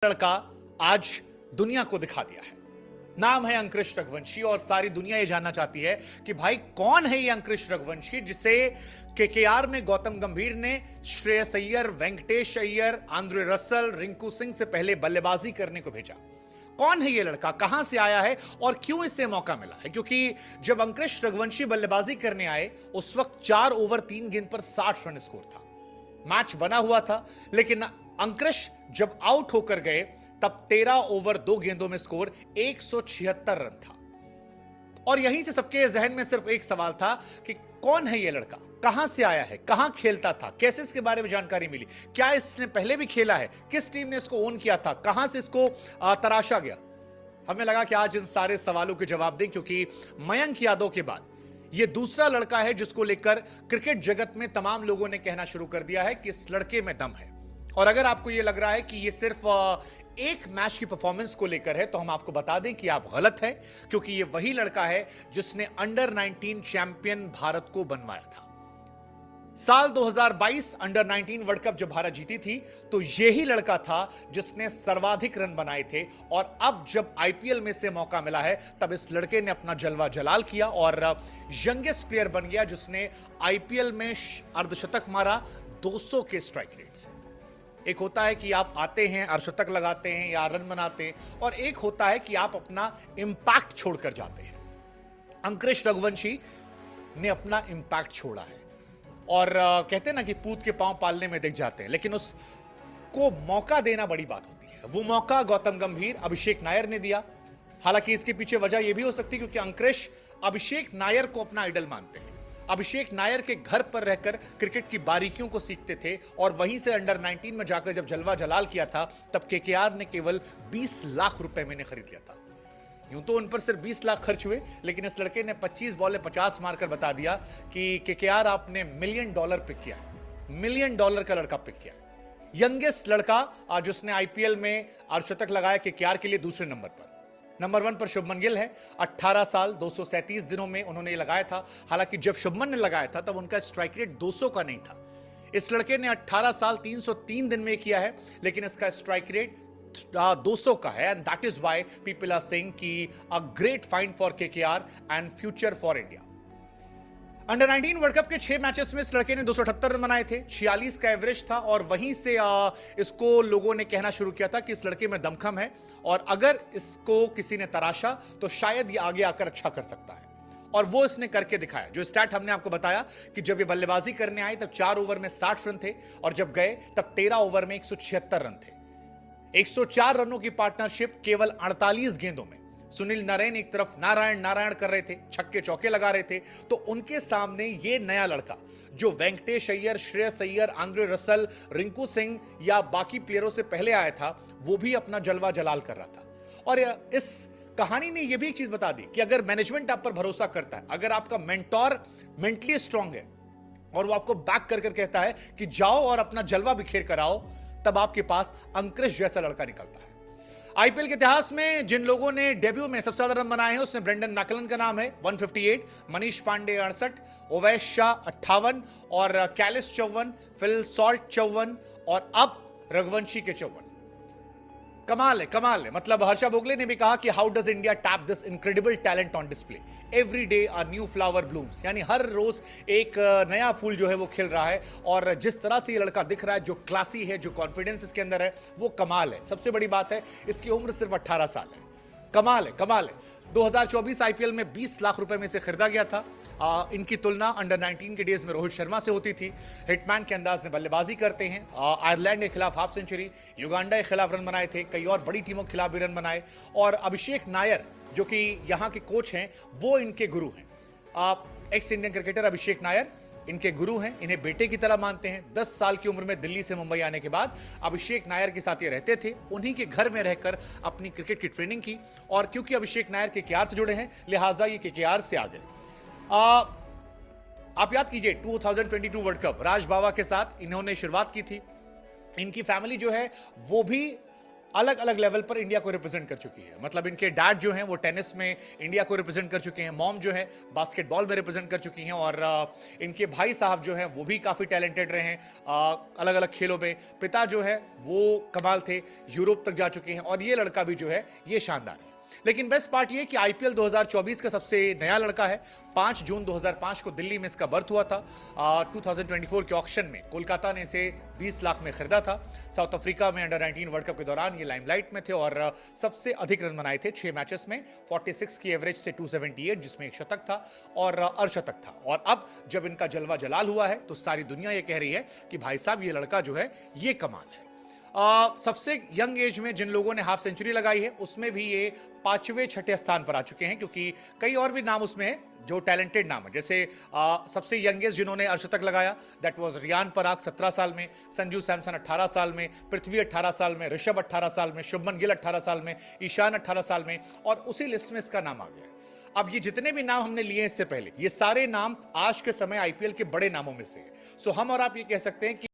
लड़का आज दुनिया को दिखा दिया है। नाम है अंकुश रघुवंशी और सारी दुनिया ये जानना चाहती है कि भाई कौन है ये अंकुश रघुवंशी जिसे केकेआर में गौतम गंभीर ने श्रेयस अय्यर, वेंकटेश अय्यर, आंद्रे रसल, रिंकू सिंह से पहले बल्लेबाजी करने को भेजा। कौन है ये लड़का, कहां से आया है और क्यों इसे मौका मिला है? क्योंकि जब अंकुश रघुवंशी बल्लेबाजी करने आए उस वक्त 4 ओवर 3 गेंद पर 60 रन स्कोर था। मैच बना हुआ था, लेकिन अंकुश जब आउट होकर गए तब 13 ओवर 2 गेंदों में स्कोर 176 रन था। और यहीं से सबके जहन में सिर्फ एक सवाल था कि कौन है ये लड़का, कहां से आया है, कहां खेलता था, कैसे इसके बारे में जानकारी मिली, क्या इसने पहले भी खेला है, किस टीम ने इसको ओन किया था, कहां से इसको तराशा गया। हमें लगा कि आज इन सारे सवालों के जवाब दें, क्योंकि मयंक यादव के बाद ये दूसरा लड़का है जिसको लेकर क्रिकेट जगत में तमाम लोगों ने कहना शुरू कर दिया है कि इस लड़के में दम है। और अगर आपको यह लग रहा है कि ये सिर्फ एक मैच की परफॉर्मेंस को लेकर है, तो हम आपको बता दें कि आप गलत हैं, क्योंकि ये वही लड़का है जिसने अंडर 19 चैंपियन भारत को बनवाया था। साल 2022 अंडर 19 वर्ल्ड कप जब भारत जीती थी तो यही लड़का था जिसने सर्वाधिक रन बनाए थे। और अब जब आईपीएल में से मौका मिला है तब इस लड़के ने अपना जलवा जलाल किया और यंगेस्ट प्लेयर बन गया जिसने आईपीएल में अर्धशतक मारा 200 के स्ट्राइक रेट से। एक होता है कि आप आते हैं, अर्धशतक लगाते हैं या रन बनाते हैं, और एक होता है कि आप अपना इंपैक्ट छोड़कर जाते हैं। अंकुश रघुवंशी ने अपना इंपैक्ट छोड़ा है और कहते हैं ना कि पूत के पांव पालने में दिख जाते हैं, लेकिन उसको मौका देना बड़ी बात होती है। वो मौका गौतम गंभीर, अभिषेक नायर ने दिया। हालांकि इसके पीछे वजह यह भी हो सकती है क्योंकि अंकुश अभिषेक नायर को अपना आइडल मानते हैं। अभिषेक नायर के घर पर रहकर क्रिकेट की बारीकियों को सीखते थे और वहीं से अंडर 19 में जाकर जब जलवा जलाल किया था तब केकेआर ने केवल 20 लाख रुपए में खरीद लिया था। यूं तो उन पर सिर्फ 20 लाख खर्च हुए, लेकिन इस लड़के ने 25 बॉल में 50 मारकर बता दिया कि केकेआर आपने $1 मिलियन पिक किया है। $1 मिलियन का लड़का पिक किया है। यंगेस्ट लड़का जिसने आईपीएल में अर्धशतक लगाया केकेआर के लिए दूसरे नंबर पर। नंबर 1 पर शुभमन गिल है। 18 साल 237 दिनों में उन्होंने लगाया था। हालांकि जब शुभमन ने लगाया था तब उनका स्ट्राइक रेट 200 का नहीं था। इस लड़के ने 18 साल 303 दिन में किया है, लेकिन इसका स्ट्राइक रेट 200 का है। And that is why people are saying कि a great find for KKR and future for India. Under 19 world cup के 6 मैचेस में इस लड़के ने 278 रन बनाए थे, 46 का एवरेज था। और वहीं से इसको लोगों ने कहना शुरू किया था कि इस लड़के में दमखम है और अगर इसको किसी ने तराशा तो शायद ये आगे आकर अच्छा कर सकता है। और वो इसने करके दिखाया। जो स्टैट हमने आपको बताया कि जब ये बल्लेबाजी करने आए तब 4 ओवर में 60 रन थे और जब गए तब 13 ओवर में 176 रन थे। 104 रनों की पार्टनरशिप केवल 48 गेंदों में। सुनील नारायण एक तरफ नारायण कर रहे थे, छक्के चौके लगा रहे थे, तो उनके सामने ये नया लड़का जो वेंकटेश अय्यर, श्रेयस अय्यर, आंद्रे रसल, रिंकू सिंह या बाकी प्लेयरों से पहले आया था, वो भी अपना जलवा जलाल कर रहा था। और इस कहानी ने यह भी एक चीज बता दी कि अगर मैनेजमेंट आप पर भरोसा करता है, अगर आपका मेंटोर मेंटली स्ट्रांग है और वो आपको बैक कर कहता है कि जाओ और अपना जलवा बिखेर कर आओ, तब आपके पास अंकुश जैसा लड़का निकलता है। आईपीएल के इतिहास में जिन लोगों ने डेब्यू में सबसे ज्यादा रन बनाए हैं उसमें ब्रेंडन मैकलन का नाम है 158, मनीष पांडे 68, ओवैस शाह 58 और कैलिस 54, फिल सॉल्ट 54 और अब रघुवंशी के 54। कमाल है। मतलब हर्षा भोगले ने भी कहा कि how does India tap this incredible talent on display, every day a new flower blooms, यानी हर रोज एक नया फूल जो है वो खिल रहा है। और जिस तरह से ये लड़का दिख रहा है, जो क्लासी है, जो कॉन्फिडेंस इसके अंदर है, वो कमाल है। सबसे बड़ी बात है इसकी उम्र सिर्फ 18 साल है। कमाल है। 2024 आईपीएल में 20 लाख रुपए में से खरीदा गया था। इनकी तुलना अंडर 19 के डेज में रोहित शर्मा से होती थी। हिटमैन के अंदाज में बल्लेबाजी करते हैं। आयरलैंड के खिलाफ हाफ सेंचुरी, युगांडा के खिलाफ रन बनाए थे, कई और बड़ी टीमों के खिलाफ भी रन बनाए। और अभिषेक नायर जो कि यहाँ के कोच हैं, वो इनके गुरु हैं। एक्स इंडियन क्रिकेटर अभिषेक नायर इनके गुरु हैं, इन्हें बेटे की तरह मानते हैं। 10 साल की उम्र में दिल्ली से मुंबई आने के बाद अभिषेक नायर के साथ ये रहते थे, उन्हीं के घर में रहकर अपनी क्रिकेट की ट्रेनिंग की। और क्योंकि अभिषेक नायर केकेआर से जुड़े हैं, लिहाजा ये केकेआर से आ गए। आप याद कीजिए 2022 वर्ल्ड कप राज बावा के साथ इन्होंने शुरुआत की थी। इनकी फैमिली जो है वो भी अलग अलग लेवल पर इंडिया को रिप्रेजेंट कर चुकी है। मतलब इनके डैड जो हैं वो टेनिस में इंडिया को रिप्रेजेंट कर चुके हैं, मॉम जो है बास्केटबॉल में रिप्रेजेंट कर चुकी हैं, और इनके भाई साहब जो हैं वो भी काफ़ी टैलेंटेड रहे हैं अलग अलग खेलों में। पिता जो है वो कमाल थे, यूरोप तक जा चुके हैं, और ये लड़का भी जो है ये शानदार है। लेकिन बेस्ट पार्ट ये कि आईपीएल 2024 का सबसे नया लड़का है। 5 जून 2005 को दिल्ली में इसका बर्थ हुआ था। 2024 के ऑक्शन में कोलकाता ने इसे 20 लाख में खरीदा था। साउथ अफ्रीका में अंडर 19 वर्ल्ड कप के दौरान ये लाइमलाइट में थे और सबसे अधिक रन बनाए थे 6 मैचेस में, 46 की एवरेज से 278, जिसमें एक शतक था और अर्धशतक था। और अब जब इनका जलवा जलाल हुआ है तो सारी दुनिया ये कह रही है कि भाई साहब ये लड़का जो है ये कमाल है। सबसे यंग एज में जिन लोगों ने हाफ सेंचुरी लगाई है उसमें भी ये 5वें 6ठे स्थान पर आ चुके हैं, क्योंकि कई और भी नाम उसमें हैं जो टैलेंटेड नाम है। जैसे सबसे यंगेस्ट जिन्होंने अर्धशतक लगाया दैट वाज रियान पराग 17 साल में, संजू सैमसन 18 साल में, पृथ्वी 18 साल में, ऋषभ 18 साल में, शुभमन गिल 18 साल में, ईशान 18 साल में, और उसी लिस्ट में इसका नाम आ गया। अब ये जितने भी नाम हमने लिए इससे पहले, ये सारे नाम आज के समय आईपीएल के बड़े नामों में से है। सो हम और आप ये कह सकते हैं कि